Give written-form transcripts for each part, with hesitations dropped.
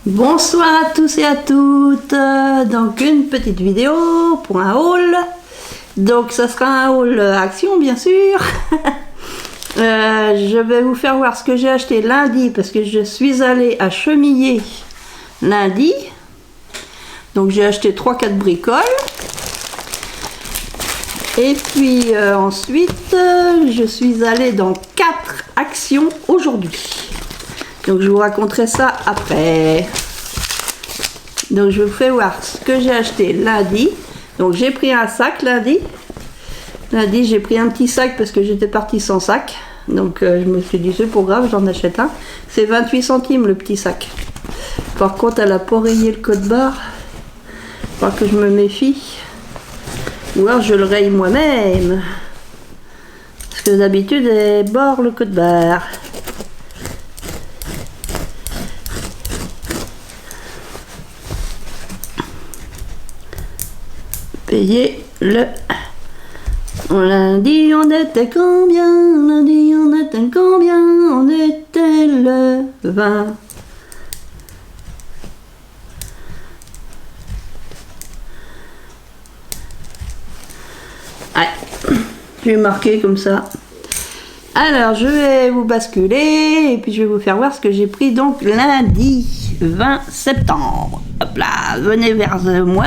Bonsoir à tous et à toutes. Donc une petite vidéo pour un haul. Donc ça sera un haul action bien sûr. Je vais vous faire voir ce que j'ai acheté lundi parce que je suis allée à Chemillé lundi. Donc j'ai acheté 3-4 bricoles. Et puis ensuite je suis allée dans 4 actions aujourd'hui. Donc je vous raconterai ça après. Donc je vous fais voir ce que j'ai acheté lundi. Donc j'ai pris un sac lundi. Lundi j'ai pris un petit sac parce que j'étais partie sans sac. Donc je me suis dit c'est pas grave, j'en achète un. C'est 28 centimes le petit sac. Par contre elle a pas rayé le code barre. Il faut que je me méfie. Ou alors je le raye moi-même. Parce que d'habitude elle bord le code barre. Payer le... Lundi on était combien? Lundi on était combien? On était le 20. Ouais, je vais marquer comme ça. Alors je vais vous basculer et puis je vais vous faire voir ce que j'ai pris donc lundi 20 septembre. Hop là, venez vers moi.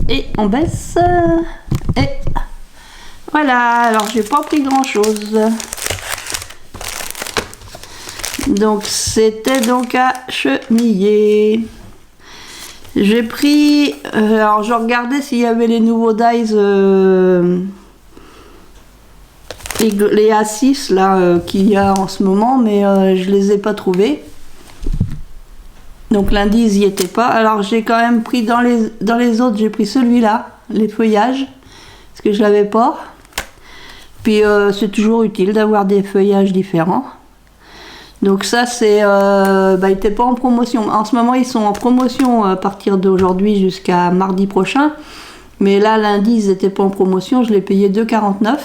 Et on baisse. Et voilà, alors j'ai pas pris grand chose. Donc c'était donc à Chemillé. J'ai pris, alors je regardais s'il y avait les nouveaux dies, les A6 là qu'il y a en ce moment, mais je les ai pas trouvés. Donc lundi ils y étaient pas. Alors j'ai quand même pris dans les autres, j'ai pris celui-là, les feuillages, parce que je l'avais pas. Puis c'est toujours utile d'avoir des feuillages différents. Donc ça c'est, il n'était pas en promotion. En ce moment ils sont en promotion à partir d'aujourd'hui jusqu'à mardi prochain. Mais là lundi ils n'étaient pas en promotion, je les payais 2,49.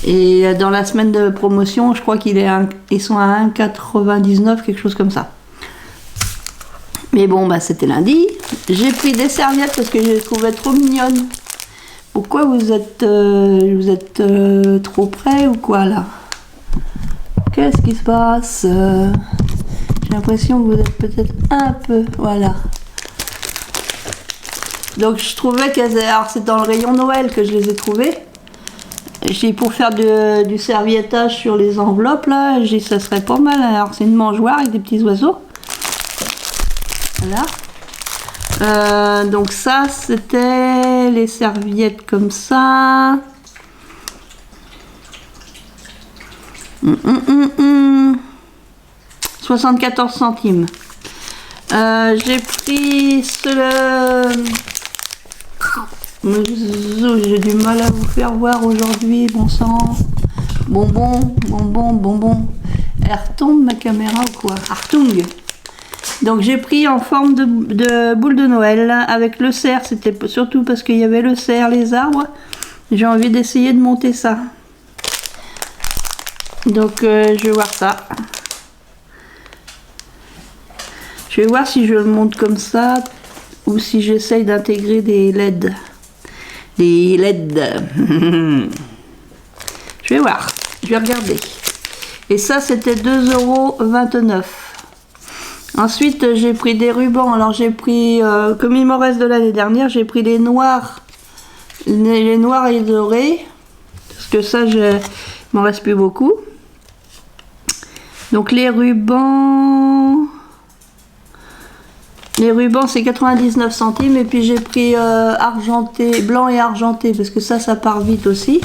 Et dans la semaine de promotion je crois ils sont à 1,99, quelque chose comme ça. Mais bon bah c'était lundi. J'ai pris des serviettes parce que je les trouvais trop mignonnes. Pourquoi vous êtes trop près ou quoi là? Qu'est-ce qui se passe? J'ai l'impression que vous êtes peut-être un peu... Voilà. Donc je trouvais qu'elles... Alors c'est dans le rayon Noël que je les ai trouvées. J'ai dit pour faire du serviettage sur les enveloppes là, j'ai dit ça serait pas mal. Alors c'est une mangeoire avec des petits oiseaux. Voilà. Donc ça c'était les serviettes comme ça. 74 centimes. J'ai pris j'ai du mal à vous faire voir aujourd'hui, bon sang. Bonbon. Elle retombe ma caméra ou quoi? Artung. Donc j'ai pris en forme de boule de Noël avec le cerf. C'était surtout parce qu'il y avait le cerf, les arbres. J'ai envie d'essayer de monter ça. Donc je vais voir ça. Je vais voir si je le monte comme ça ou si j'essaye d'intégrer des LED. Des LED. Je vais voir. Je vais regarder. Et ça c'était 2,29 €. Ensuite j'ai pris des rubans. Alors j'ai pris, comme il m'en reste de l'année dernière, j'ai pris les noirs. Les noirs et dorés. Parce que ça, il m'en reste plus beaucoup. Donc les rubans c'est 99 centimes. Et puis j'ai pris argenté, blanc et argenté, parce que ça part vite aussi.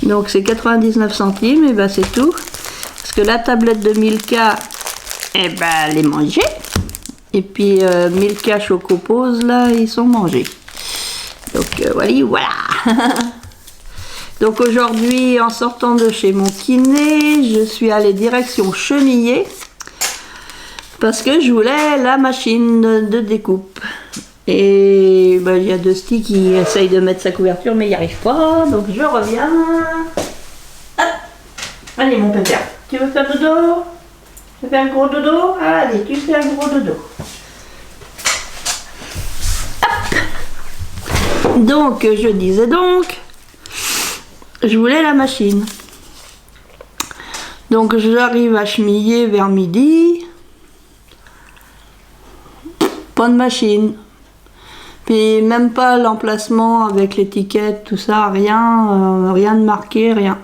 Donc c'est 99 centimes, et ben c'est tout. Parce que la tablette de Milka, et ben elle est mangée. Et puis Milka Choco Pose, là, ils sont mangés. Donc voilà. Donc aujourd'hui, en sortant de chez mon kiné, je suis allée direction Chemillé parce que je voulais la machine de découpe. Et il y a Dusty qui essaye de mettre sa couverture mais il n'y arrive pas, donc je reviens. Allez, mon pépère, tu veux faire dodo? Tu fais un gros dodo? Allez, tu fais un gros dodo. Hop. Donc, je disais donc, je voulais la machine. Donc, j'arrive à Chemillé vers midi. Pas de machine. Puis même pas l'emplacement avec l'étiquette, tout ça, rien, rien de marqué, rien.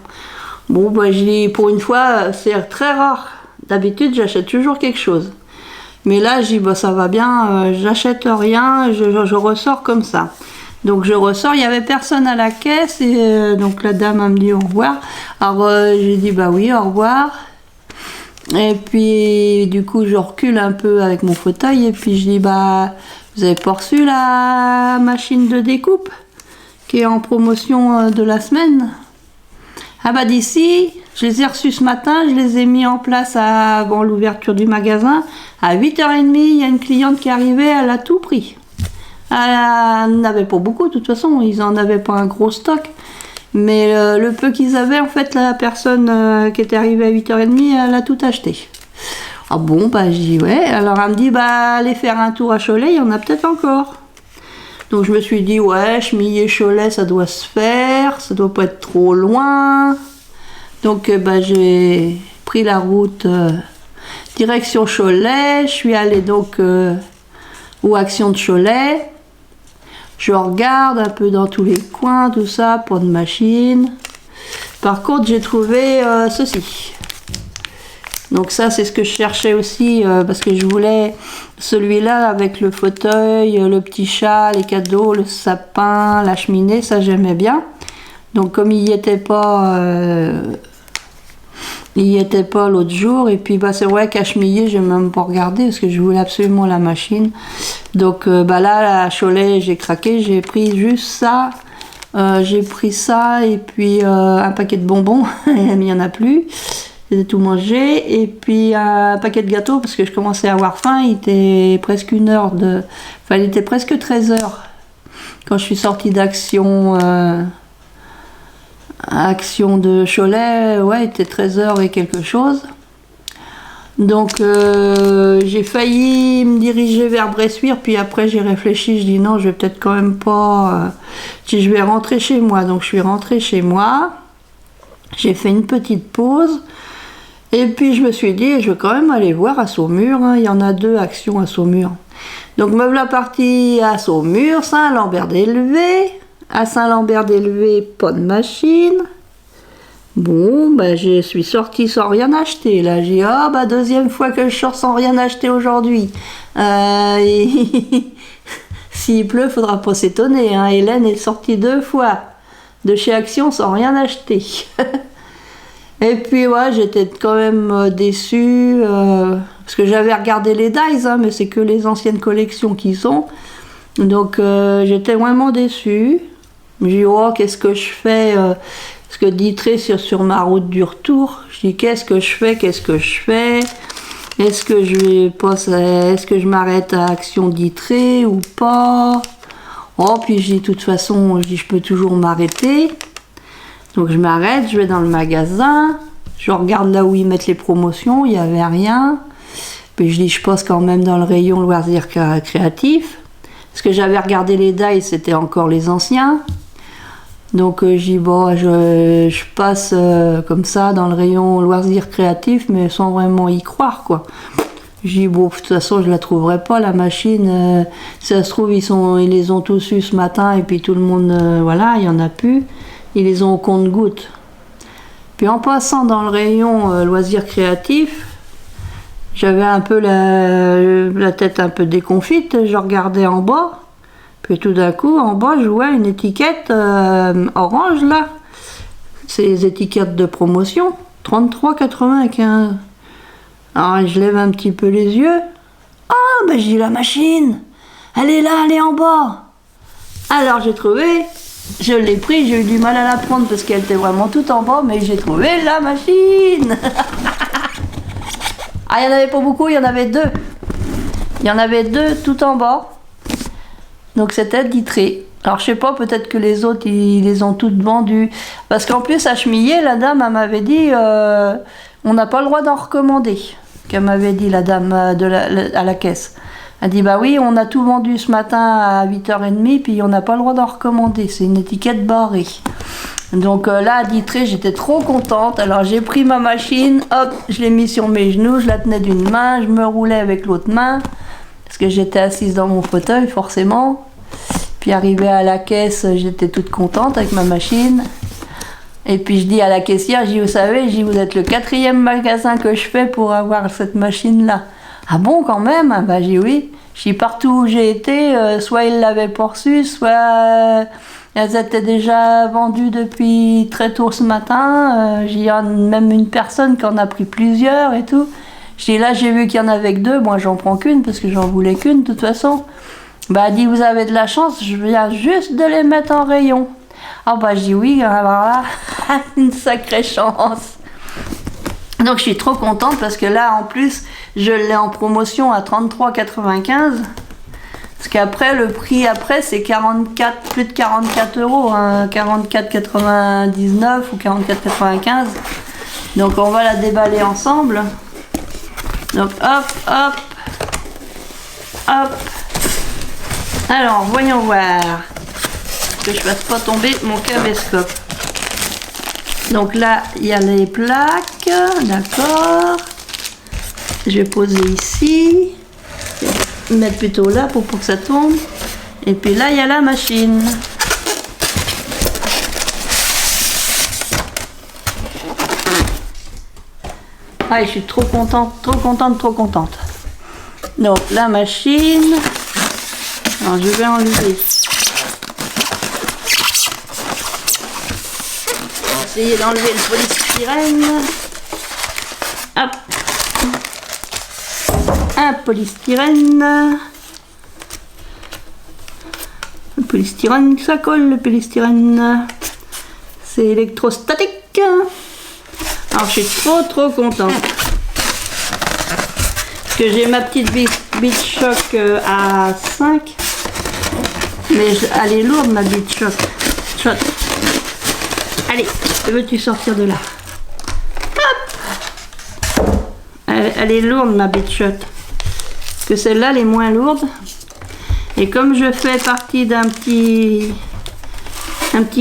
Bon, bah, je dis, pour une fois, c'est très rare. D'habitude, j'achète toujours quelque chose. Mais là, je dis, bah, ça va bien, j'achète rien, je ressors comme ça. Donc, je ressors, il n'y avait personne à la caisse, et donc la dame, elle me dit au revoir. Alors, j'ai dit, bah oui, au revoir. Et puis, du coup, je recule un peu avec mon fauteuil, et puis je dis, bah, vous avez pas reçu la machine de découpe qui est en promotion de la semaine? Ah bah d'ici, je les ai reçus ce matin, je les ai mis en place avant l'ouverture du magasin. À 8h30, il y a une cliente qui est arrivée, elle a tout pris. Elle n'avait pas beaucoup, de toute façon, ils n'en avaient pas un gros stock. Mais le peu qu'ils avaient, en fait, la personne qui était arrivée à 8h30, elle a tout acheté. Ah bon, bah je dis ouais. Alors elle me dit, bah allez faire un tour à Cholet, il y en a peut-être encore. Donc je me suis dit, ouais, Chemillé-Cholet, ça doit se faire, ça doit pas être trop loin. Donc bah, j'ai pris la route direction Cholet. Je suis allée donc aux Actions de Cholet. Je regarde un peu dans tous les coins, tout ça, pour de machine. Par contre, j'ai trouvé ceci. Donc ça, c'est ce que je cherchais aussi, parce que je voulais celui-là avec le fauteuil, le petit chat, les cadeaux, le sapin, la cheminée, ça j'aimais bien. Donc comme il n'y était pas, l'autre jour, et puis bah, c'est vrai qu'à Chemillé, j'ai même pas regardé, parce que je voulais absolument la machine. Donc bah, là, à Cholet, j'ai craqué, j'ai pris juste ça. J'ai pris ça, et puis un paquet de bonbons, mais il n'y en a plus. J'ai tout mangé, et puis un paquet de gâteaux parce que je commençais à avoir faim. Il était presque il était presque 13h quand je suis sortie d'Action Action de Cholet. Ouais, il était 13h et quelque chose. Donc j'ai failli me diriger vers Bressuire, puis après j'ai réfléchi, je dis non, je vais peut-être quand même pas, je vais rentrer chez moi. Donc je suis rentrée chez moi, j'ai fait une petite pause. Et puis je me suis dit, je vais quand même aller voir à Saumur, hein. Il y en a 2 actions à Saumur. Donc me voilà partie à Saumur, Saint-Lambert-d'Élevé. À Saint-Lambert-d'Élevé, pas de machine. Bon, ben je suis sortie sans rien acheter. Là, j'ai dit, ah bah deuxième fois que je sors sans rien acheter aujourd'hui. S'il pleut, faudra pas s'étonner, hein. Hélène est sortie 2 fois de chez Action sans rien acheter. Et puis ouais, j'étais quand même déçue, parce que j'avais regardé les dies, hein, mais c'est que les anciennes collections qui sont. Donc j'étais vraiment déçue. J'ai dit, oh, qu'est-ce que je fais parce que Dittré, sur ma route du retour, je dis, qu'est-ce que je fais? Est-ce que je m'arrête à Action Dittré ou pas? Oh, puis je dis, de toute façon, je peux toujours m'arrêter. Donc je m'arrête, je vais dans le magasin, je regarde là où ils mettent les promotions, il n'y avait rien. Puis je dis, je passe quand même dans le rayon loisirs créatifs. Parce que j'avais regardé les dies, c'était encore les anciens. Donc je dis, bon, je passe comme ça dans le rayon loisirs créatifs, mais sans vraiment y croire, quoi. Je dis, bon, de toute façon, je la trouverai pas, la machine. Si ça se trouve, ils les ont tous eu ce matin, et puis tout le monde, voilà, il n'y en a plus. Ils les ont au compte-gouttes. Puis en passant dans le rayon loisirs créatifs, j'avais un peu la tête un peu déconfite, je regardais en bas, puis tout d'un coup, en bas, je vois une étiquette orange, là. C'est les étiquettes de promotion, 33,95. Alors je lève un petit peu les yeux. Ah, ben j'ai la machine, elle est là, elle est en bas. Alors j'ai trouvé... Je l'ai pris, j'ai eu du mal à la prendre parce qu'elle était vraiment tout en bas, mais j'ai trouvé la machine. Ah, il n'y en avait pas beaucoup, il y en avait 2. Il y en avait 2 tout en bas. Donc c'était Dittré. Alors je sais pas, peut-être que les autres ils les ont toutes vendues. Parce qu'en plus à Chemillé, la dame elle m'avait dit on n'a pas le droit d'en recommander. Qu'elle m'avait dit la dame à la caisse. Elle dit bah oui, on a tout vendu ce matin à 8h30 puis on n'a pas le droit d'en recommander. C'est une étiquette barrée. Donc là à Dittré, j'étais trop contente. Alors j'ai pris ma machine, hop, je l'ai mis sur mes genoux, je la tenais d'une main, je me roulais avec l'autre main. Parce que j'étais assise dans mon fauteuil forcément. Puis arrivée à la caisse, j'étais toute contente avec ma machine. Et puis je dis à la caissière, je dis, vous savez, je dis, vous êtes le 4e magasin que je fais pour avoir cette machine-là. Ah bon, quand même? Bah j'ai oui. Je dis, partout où j'ai été, soit ils l'avaient pas reçue, soit elles étaient déjà vendues depuis très tôt ce matin. Il y a même une personne qui en a pris plusieurs et tout. Je dis, là j'ai vu qu'il y en avait que 2, moi j'en prends qu'une parce que j'en voulais qu'une de toute façon. Bah, elle dit, vous avez de la chance, je viens juste de les mettre en rayon. Ah, bah, je dis oui, alors là, une sacrée chance. Donc, je suis trop contente parce que là, en plus, je l'ai en promotion à 33,95. Parce qu'après, le prix après, c'est 44, plus de 44 €, hein, 44,99 ou 44,95. Donc, on va la déballer ensemble. Donc, hop, hop, hop. Alors, voyons voir que je fasse pas tomber mon caméscope. Donc là, il y a les plaques, d'accord. Je vais poser ici, mettre plutôt là pour que ça tombe. Et puis là, il y a la machine. Ah, je suis trop contente, trop contente, trop contente. Donc la machine. Alors je vais enlever. Essayer d'enlever le polystyrène. Hop. Un polystyrène. Le polystyrène, ça colle le polystyrène. C'est électrostatique. Alors je suis trop contente. Parce que j'ai ma petite Beach Shock à 5. Mais elle est lourde ma Beach Shock. Allez, veux-tu sortir de là? Hop! Elle est lourde ma Beach Shock. Parce que celle-là elle est moins lourde. Et comme je fais partie d'un petit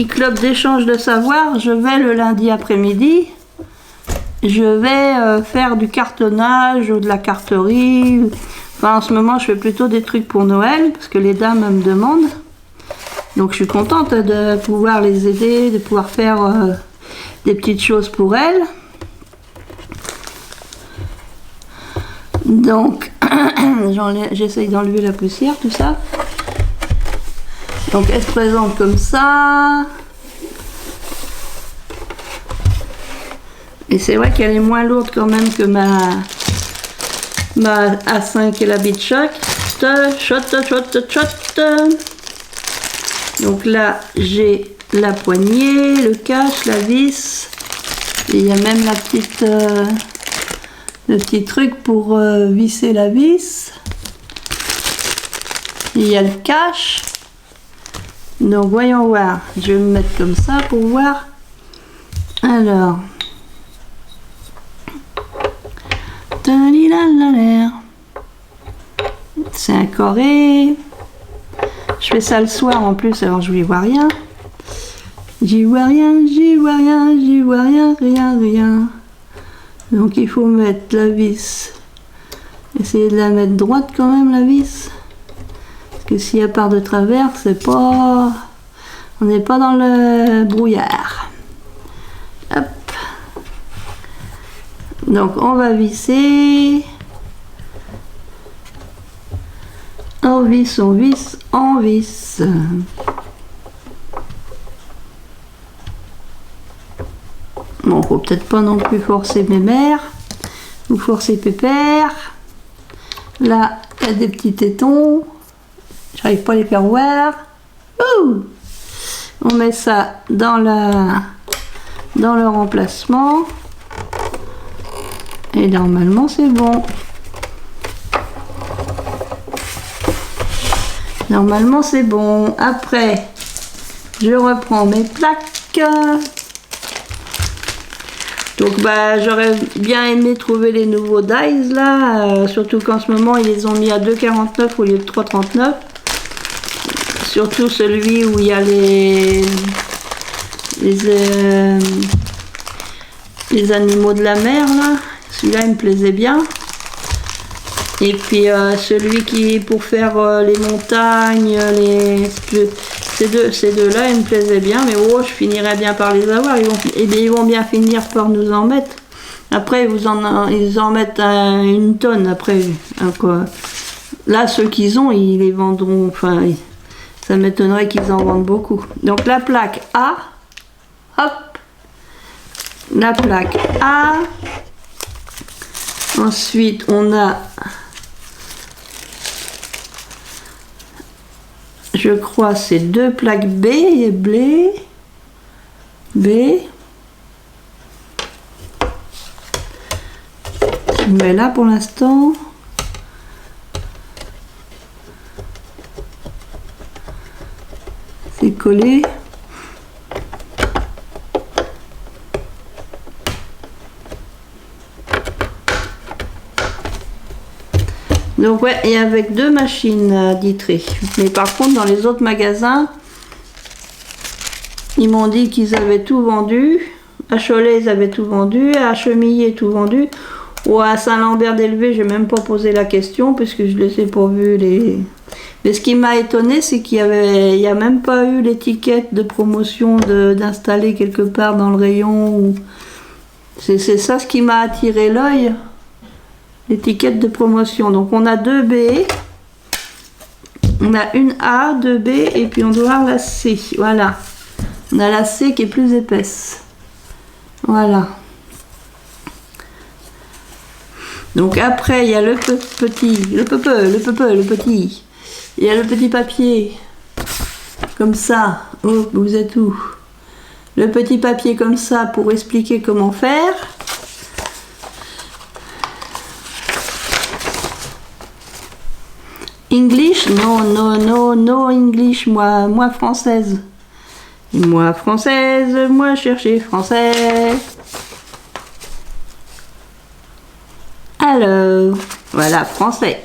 club d'échange de savoir, je vais le lundi après-midi. Je vais faire du cartonnage ou de la carterie. Enfin, en ce moment, je fais plutôt des trucs pour Noël, parce que les dames me demandent. Donc, je suis contente de pouvoir les aider, de pouvoir faire des petites choses pour elles. Donc, j'essaye d'enlever la poussière, tout ça. Donc, elle se présente comme ça. Et c'est vrai qu'elle est moins lourde quand même que ma A5 et la Beach Shock. Donc là, j'ai la poignée, le cache, la vis. Et il y a même le petit truc pour visser la vis. Et il y a le cache. Donc voyons voir. Je vais me mettre comme ça pour voir. Alors. C'est un coré. Je fais ça le soir en plus, alors je n'y vois rien. J'y vois rien, j'y vois rien, j'y vois rien, rien. Donc il faut mettre la vis. Essayer de la mettre droite quand même la vis. Parce que si elle part de travers, c'est pas. On n'est pas dans le brouillard. Hop. Donc on va visser. On visse, on visse, on visse. Bon, faut peut-être pas non plus forcer mes mères ou forcer Pépère. Là, il y a des petits tétons. J'arrive pas à les faire voir. Ouh! On met ça dans le remplacement. Et normalement, c'est bon. Normalement, c'est bon. Après, je reprends mes plaques. Donc bah j'aurais bien aimé trouver les nouveaux dies là, surtout qu'en ce moment ils les ont mis à 2,49 au lieu de 3,39. Surtout celui où il y a les animaux de la mer là, celui-là il me plaisait bien. Et puis celui qui est pour faire les montagnes, ces deux-là ils me plaisaient bien, mais oh je finirais bien par les avoir, ils vont bien finir par nous en mettre. Après ils en mettent une tonne après. Donc, là ceux qu'ils ont ils les vendront, enfin ça m'étonnerait qu'ils en vendent beaucoup. Donc la plaque A, hop, la plaque A. Ensuite, on a, je crois, c'est deux plaques B et B. Je mets là pour l'instant. C'est collé. Donc ouais, et avec deux machines d'Ittré. Mais par contre, dans les autres magasins, ils m'ont dit qu'ils avaient tout vendu. À Cholet, ils avaient tout vendu. À Chemillé, tout vendu. Ou à Saint-Lambert d'Élevé, j'ai même pas posé la question puisque je les ai pas vus. Mais ce qui m'a étonné, c'est qu'il y a même pas eu l'étiquette de promotion d'installer quelque part dans le rayon. C'est ça ce qui m'a attiré l'œil. L'étiquette de promotion. Donc on a deux B, on a une A, deux B, et puis on doit avoir la C. Voilà. On a la C qui est plus épaisse. Voilà. Donc après il y a le petit. Il y a le petit papier. Comme ça. Oh, vous êtes où? Le petit papier comme ça pour expliquer comment faire. English, no English, moi française. Moi française, moi chercher français. Alors, voilà, français.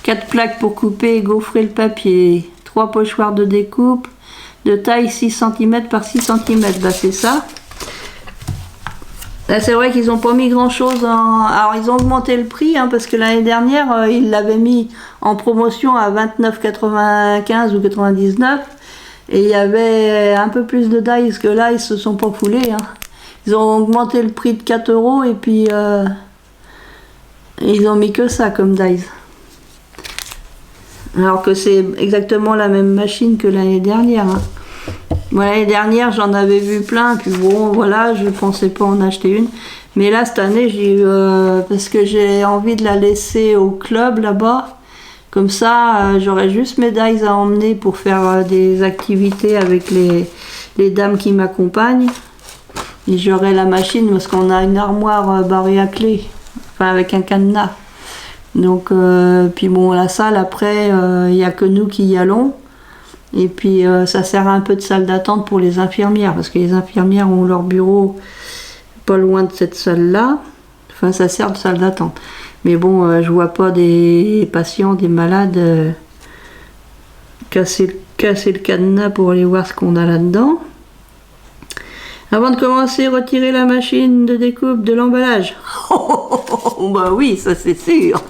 4 plaques pour couper et gaufrer le papier. 3 pochoirs de découpe de taille 6 cm par 6 cm. Bah c'est ça. Là, c'est vrai qu'ils n'ont pas mis grand chose en... Alors ils ont augmenté le prix hein, parce que l'année dernière ils l'avaient mis en promotion à 29,95 ou 99 et il y avait un peu plus de dies que là ils se sont pas foulés hein. Ils ont augmenté le prix de 4 € et puis ils ont mis que ça comme dies. Alors que c'est exactement la même machine que l'année dernière hein. Bon, l'année dernière j'en avais vu plein puis bon voilà je pensais pas en acheter une mais là cette année j'ai parce que j'ai envie de la laisser au club là-bas comme ça j'aurai juste mes dies à emmener pour faire des activités avec les dames qui m'accompagnent et j'aurai la machine parce qu'on a une armoire barrée à clé enfin avec un cadenas donc puis bon la salle après il n'y a que nous qui y allons. Et puis ça sert un peu de salle d'attente pour les infirmières, parce que les infirmières ont leur bureau pas loin de cette salle-là. Enfin, ça sert de salle d'attente. Mais bon, je vois pas des patients, des malades casser le cadenas pour aller voir ce qu'on a là-dedans. Avant de commencer, retirer la machine de découpe de l'emballage. Bah oui, ça c'est sûr.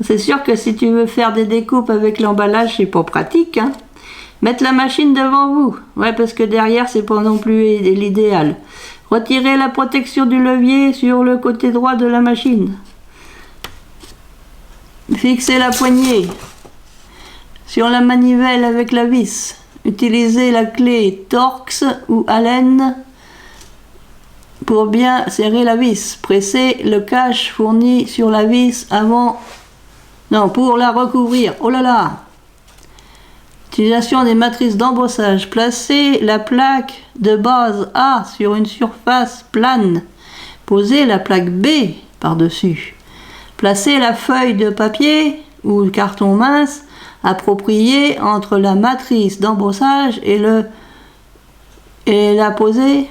C'est sûr que si tu veux faire des découpes avec l'emballage, c'est pas pratique. Hein. Mettre la machine devant vous. Ouais, parce que derrière, c'est pas non plus l'idéal. Retirer la protection du levier sur le côté droit de la machine. Fixer la poignée sur la manivelle avec la vis. Utilisez la clé Torx ou Allen pour bien serrer la vis. Pressez le cache fourni sur la vis avant... Non, pour la recouvrir. Oh là là! Utilisation des matrices d'embossage. Placez la plaque de base A sur une surface plane. Posez la plaque B par-dessus. Placez la feuille de papier ou carton mince approprié entre la matrice d'embossage et la posée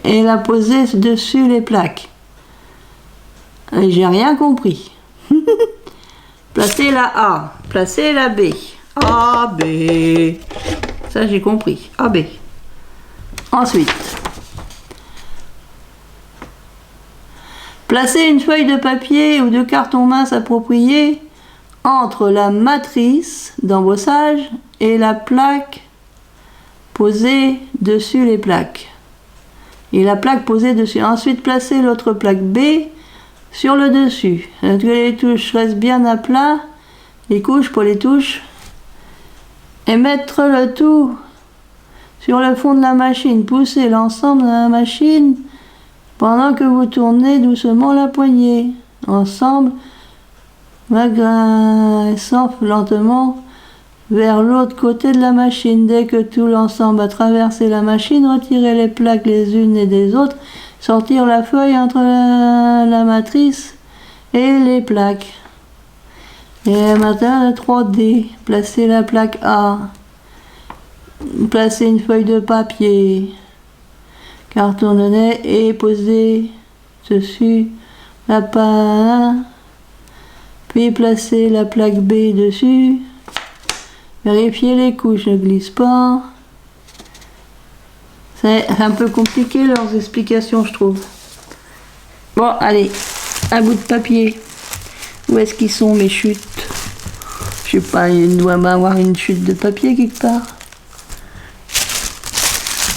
et la poser dessus les plaques. Et j'ai rien compris. Placez la A, placez la B. A, B. Ça j'ai compris. A, B. Ensuite, placez une feuille de papier ou de carton mince appropriée entre la matrice d'embossage et la plaque posée dessus les plaques. Et la plaque posée dessus. Ensuite, placez l'autre plaque B sur le dessus. Que les touches restent bien à plat, les couches pour les touches, et mettre le tout sur le fond de la machine. Poussez l'ensemble de la machine pendant que vous tournez doucement la poignée. Ensemble, agressant lentement vers l'autre côté de la machine. Dès que tout l'ensemble a traversé la machine, retirez les plaques les unes et des autres. Sortir la feuille entre la matrice et les plaques. Et maintenant, la 3D. Placez la plaque A. Placez une feuille de papier. Cartonnez et posez dessus la panne. Puis placez la plaque B dessus. Vérifiez les couches ne glissent pas. C'est un peu compliqué leurs explications, je trouve. Bon, allez, un bout de papier. Où est-ce qu'ils sont mes chutes? Je sais pas, il doit avoir une chute de papier quelque part.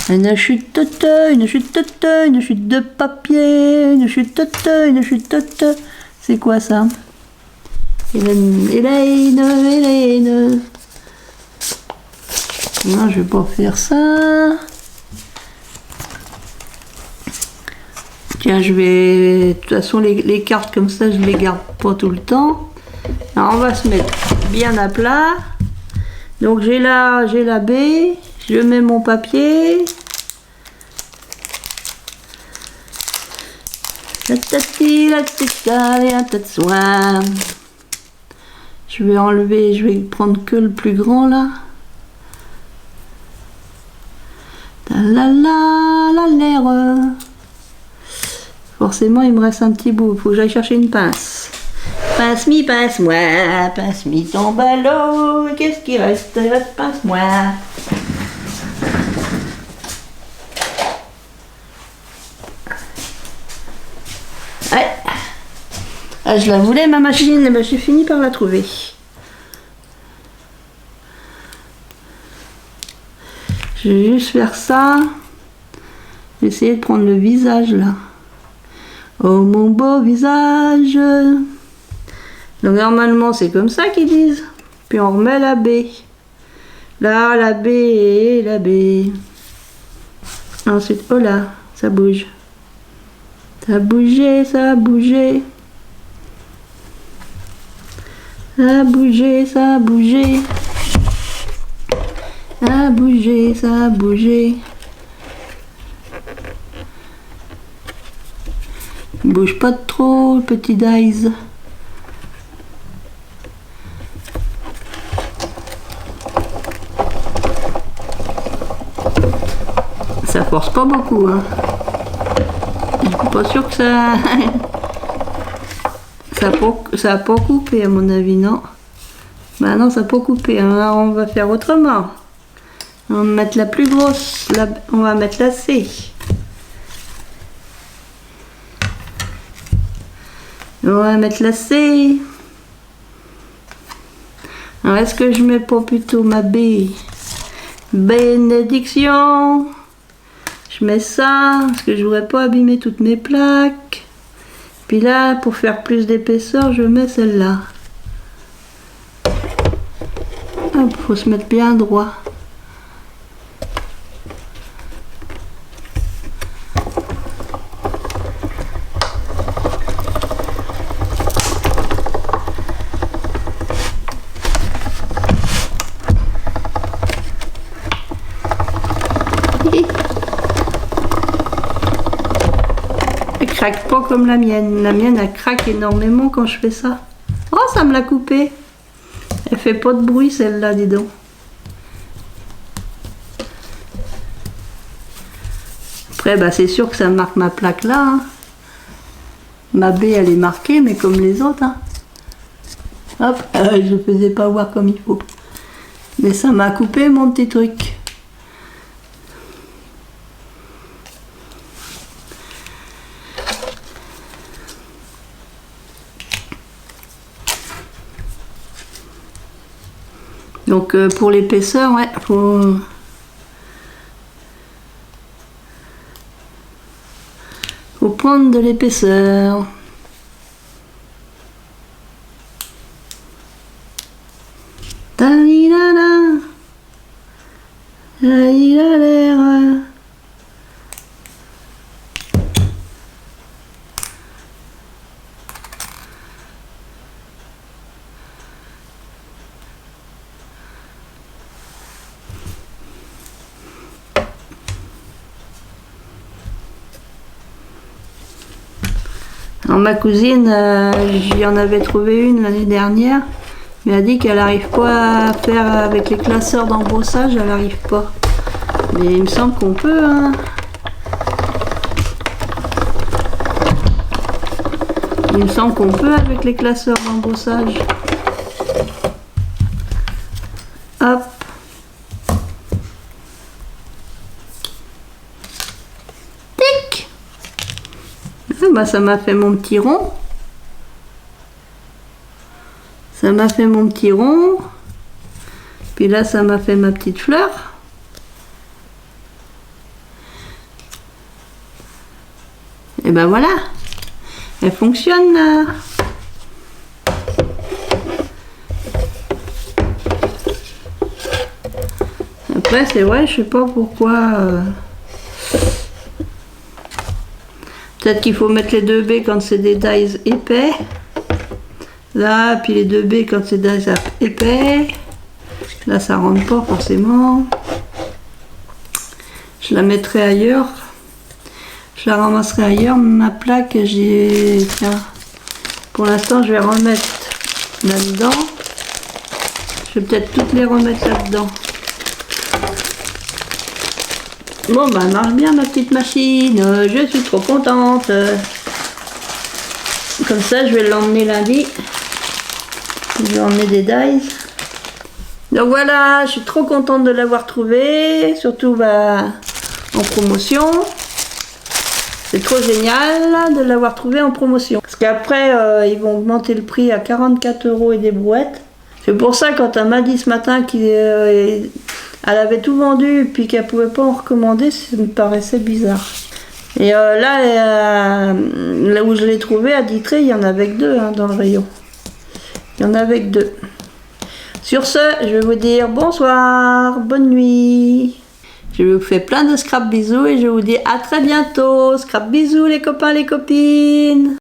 Une chute de papier, une chute de... C'est quoi ça? Hélène. Non, je vais pas faire ça. Tiens, je vais... De toute façon, les cartes comme ça, je les garde pas tout le temps. Alors, on va se mettre bien à plat. Donc, j'ai la B. Je mets mon papier. La tati, la tica, et un tas de soin. Je vais enlever, je vais prendre que le plus grand là. La l'air. Forcément, il me reste un petit bout. Il faut que j'aille chercher une pince. Pince-mi, pince-moi. Pince-mi ton ballot. Qu'est-ce qui reste? Pince-moi. Ouais. Ah, je la voulais, ma machine. Ben, j'ai fini par la trouver. Je vais juste faire ça. Essayer de prendre le visage là. Oh mon beau visage. Donc normalement c'est comme ça qu'ils disent. Puis on remet la B. Là, la B et la B. Ensuite, oh là, ça bouge. Ça a bougé, ça a bougé. Ça a bougé, ça a bougé. Ça a bougé, ça a bougé. Bouge pas trop, le petit Dice. Ça force pas beaucoup, hein. Je suis pas sûre que ça... ça a pas coupé, à mon avis, non. Bah non, ça n'a pas coupé. Alors on va faire autrement. On va mettre la plus grosse. On va mettre la C. On va mettre la C. Alors, est-ce que je mets pas plutôt ma B? Bénédiction. Je mets ça, parce que je voudrais pas abîmer toutes mes plaques. Puis là, pour faire plus d'épaisseur, je mets celle-là. Hop, faut se mettre bien droit. craque pas comme la mienne. La mienne, elle craque énormément quand je fais ça. Oh, ça me l'a coupé. Elle fait pas de bruit, celle-là, dis donc. Après, bah, c'est sûr que ça marque ma plaque là. Hein. Ma baie, elle est marquée, mais comme les autres. Hein. Hop, je faisais pas voir comme il faut. Mais ça m'a coupé mon petit truc. Donc pour l'épaisseur, ouais, faut prendre de l'épaisseur. Il a l'air. Alors, ma cousine, j'y en avais trouvé une l'année dernière, mais elle a dit qu'elle n'arrive pas à faire avec les classeurs d'embossage, elle n'arrive pas. Mais il me semble qu'on peut, hein. Il me semble qu'on peut avec les classeurs d'embossage. Hop. Tic. Ah bah ça m'a fait mon petit rond. Ça m'a fait mon petit rond. Puis là, ça m'a fait ma petite fleur. Et ben voilà. Elle fonctionne là. Après, c'est vrai, je sais pas pourquoi. Peut-être qu'il faut mettre les 2 baies quand c'est des dies épais. Là, puis les 2 baies quand c'est des épais. Là, ça rentre pas forcément. Je la mettrai ailleurs. Je la ramasserai ailleurs. Ma plaque, j'ai... Tiens. Pour l'instant, je vais remettre là-dedans. Je vais peut-être toutes les remettre là-dedans. Bon, bah, elle marche bien, ma petite machine. Je suis trop contente. Comme ça, je vais l'emmener lundi. Je vais emmener des dies. Donc voilà, je suis trop contente de l'avoir trouvé. Surtout, bah, en promotion. C'est trop génial de l'avoir trouvé en promotion. Parce qu'après, ils vont augmenter le prix à 44 € et des brouettes. C'est pour ça, quand elle m'a dit ce matin qu'elle avait tout vendu puis qu'elle pouvait pas en recommander, ça me paraissait bizarre. Et là où je l'ai trouvé à Ditray, il y en avait que 2 hein, dans le rayon. Il y en avait que 2. Sur ce, je vais vous dire bonsoir, bonne nuit. Je vous fais plein de scrap bisous et je vous dis à très bientôt. Scrap bisous les copains, les copines.